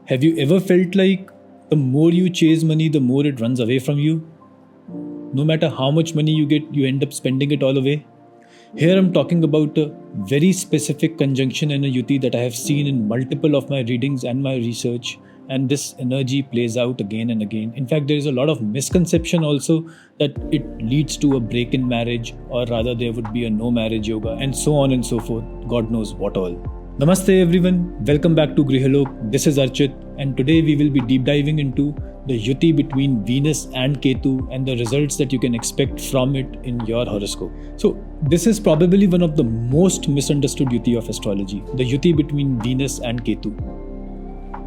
Have you ever felt like the more you chase money, the more it runs away from you? No matter how much money you get, you end up spending it all away. Here I'm talking about a very specific conjunction and a yuti that I have seen in multiple of my readings and my research, and this energy plays out again and again. In fact, there is a lot of misconception also that it leads to a break in marriage, or rather there would be a no marriage yoga, and so on and so forth. God knows what all. Namaste everyone, welcome back to Grihalok. This is Archit, and today we will be deep diving into the yuti between Venus and Ketu and the results that you can expect from it in your horoscope. So this is probably one of the most misunderstood yuti of astrology, the yuti between Venus and Ketu.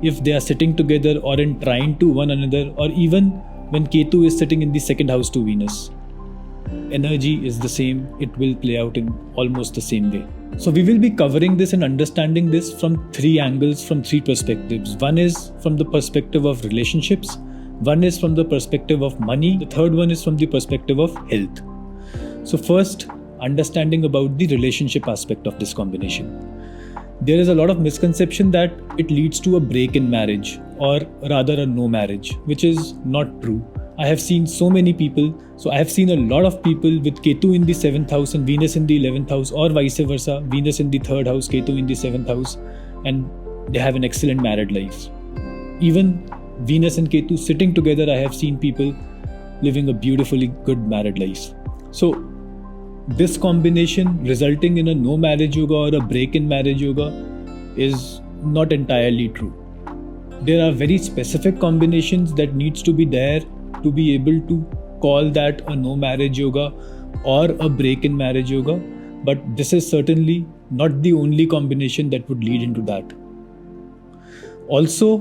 If they are sitting together or in trine to one another, or even when Ketu is sitting in the second house to Venus, energy is the same. It will play out in almost the same way. So we will be covering this and understanding this from three angles, from three perspectives. One is from the perspective of relationships, one is from the perspective of money, the third one is from the perspective of health. So first, understanding about the relationship aspect of this combination. There is a lot of misconception that it leads to a break in marriage, or rather a no marriage, which is not true. I have seen so many people, I have seen a lot of people with Ketu in the 7th house and Venus in the 11th house, or vice versa, Venus in the 3rd house, Ketu in the 7th house, and they have an excellent married life. Even Venus and Ketu sitting together, I have seen people living a beautifully good married life. So this combination resulting in a no marriage yoga or a break in marriage yoga is not entirely true. There are very specific combinations that needs to be there to be able to call that a no marriage yoga or a break in marriage yoga, but this is certainly not the only combination that would lead into that. Also,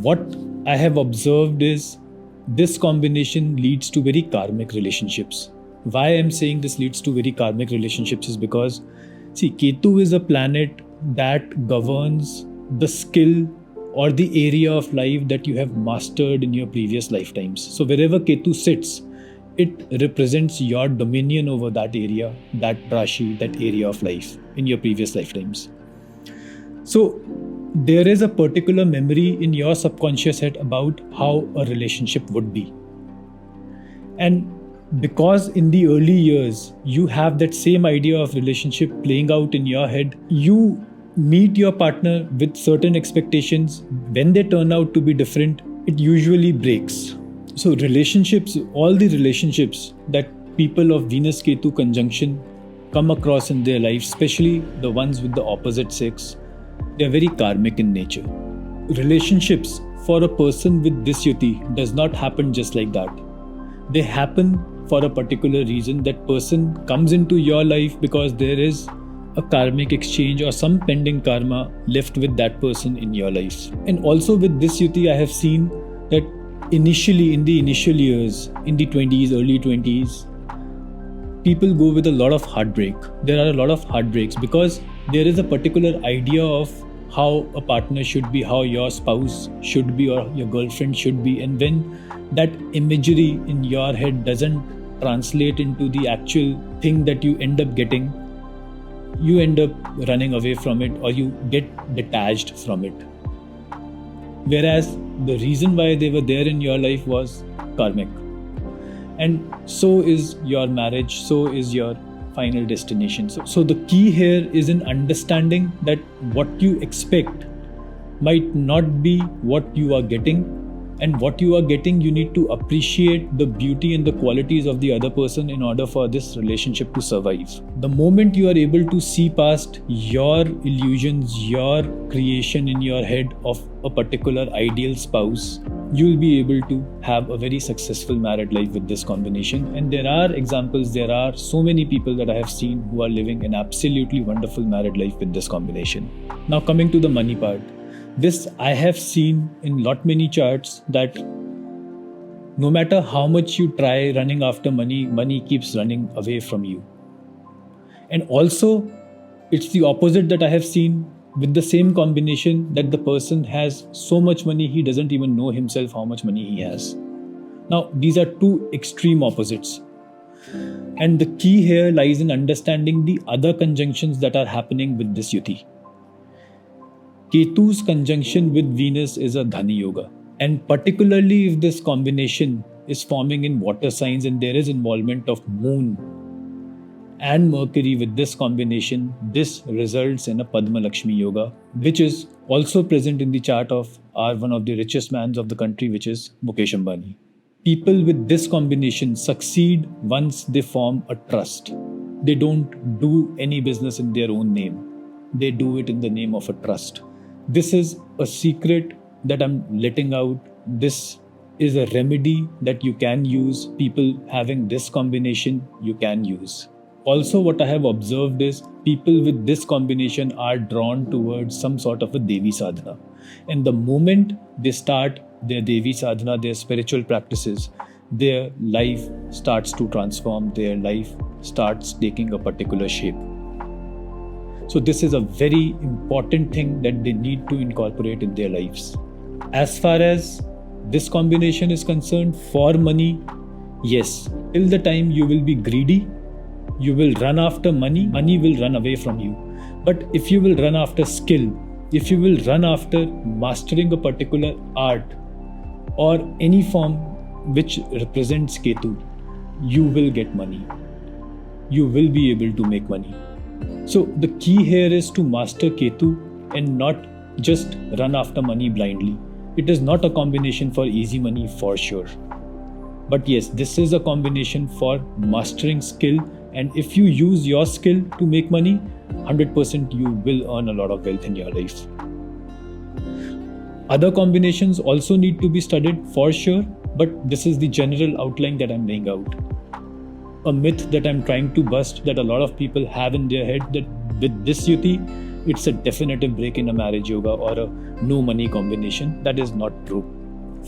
what I have observed is this combination leads to very karmic relationships. Why I'm saying this leads to very karmic relationships is because, Ketu is a planet that governs the skill or the area of life that you have mastered in your previous lifetimes. So wherever Ketu sits, it represents your dominion over that area, that Rashi, that area of life in your previous lifetimes. So there is a particular memory in your subconscious head about how a relationship would be. And because in the early years, you have that same idea of relationship playing out in your head, you meet your partner with certain expectations. When they turn out to be different, it usually breaks. So relationships, all the relationships that people of Venus-Ketu conjunction come across in their life, especially the ones with the opposite sex, they are very karmic in nature. Relationships for a person with this yuti does not happen just like that. They happen for a particular reason. That person comes into your life because there is a karmic exchange or some pending karma left with that person in your life. And also with this yuti, I have seen that initially, in the initial years, in the 20s, early 20s, people go with a lot of heartbreak. There are a lot of heartbreaks because there is a particular idea of how a partner should be, how your spouse should be, or your girlfriend should be. And when that imagery in your head doesn't translate into the actual thing that you end up getting, you end up running away from it, or you get detached from it. Whereas the reason why they were there in your life was karmic. And so is your marriage, so is your final destination. So the key here is in understanding that what you expect might not be what you are getting. And what you are getting, you need to appreciate the beauty and the qualities of the other person in order for this relationship to survive. The moment you are able to see past your illusions, your creation in your head of a particular ideal spouse, you will be able to have a very successful married life with this combination. And there are examples, there are so many people that I have seen who are living an absolutely wonderful married life with this combination. Now coming to the money part. This I have seen in lot many charts that no matter how much you try running after money, money keeps running away from you. And also, it's the opposite that I have seen with the same combination, that the person has so much money he doesn't even know himself how much money he has. Now, these are two extreme opposites. And the key here lies in understanding the other conjunctions that are happening with this yuti. Ketu's conjunction with Venus is a Dhana Yoga. And particularly if this combination is forming in water signs and there is involvement of Moon and Mercury with this combination, this results in a Padma Lakshmi Yoga, which is also present in the chart of one of the richest men of the country, which is Mukesh Ambani. People with this combination succeed once they form a trust. They don't do any business in their own name. They do it in the name of a trust. This is a secret that I'm letting out. This is a remedy that you can use. People having this combination, you can use. Also, what I have observed is people with this combination are drawn towards some sort of a Devi Sadhana. And the moment they start their Devi Sadhana, their spiritual practices, their life starts to transform, their life starts taking a particular shape. So this is a very important thing that they need to incorporate in their lives. As far as this combination is concerned, for money, yes, till the time you will be greedy, you will run after money, money will run away from you. But if you will run after skill, if you will run after mastering a particular art or any form which represents Ketu, you will get money. You will be able to make money. So the key here is to master Ketu and not just run after money blindly. It is not a combination for easy money for sure. But yes, this is a combination for mastering skill, and if you use your skill to make money, 100% you will earn a lot of wealth in your life. Other combinations also need to be studied for sure, but this is the general outline that I'm laying out. A myth that I'm trying to bust that a lot of people have in their head that with this Yuti, it's a definitive break in a marriage yoga or a no money combination. That is not true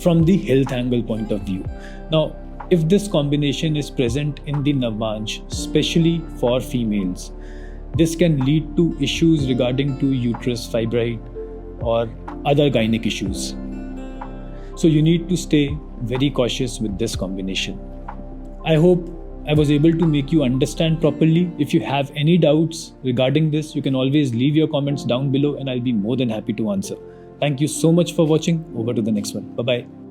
from the health angle point of view. Now, if this combination is present in the Navvansh, especially for females, this can lead to issues regarding to uterus fibroid or other gynec issues. So you need to stay very cautious with this combination. I hope I was able to make you understand properly. If you have any doubts regarding this, you can always leave your comments down below and I'll be more than happy to answer. Thank you so much for watching. Over to the next one. Bye-bye.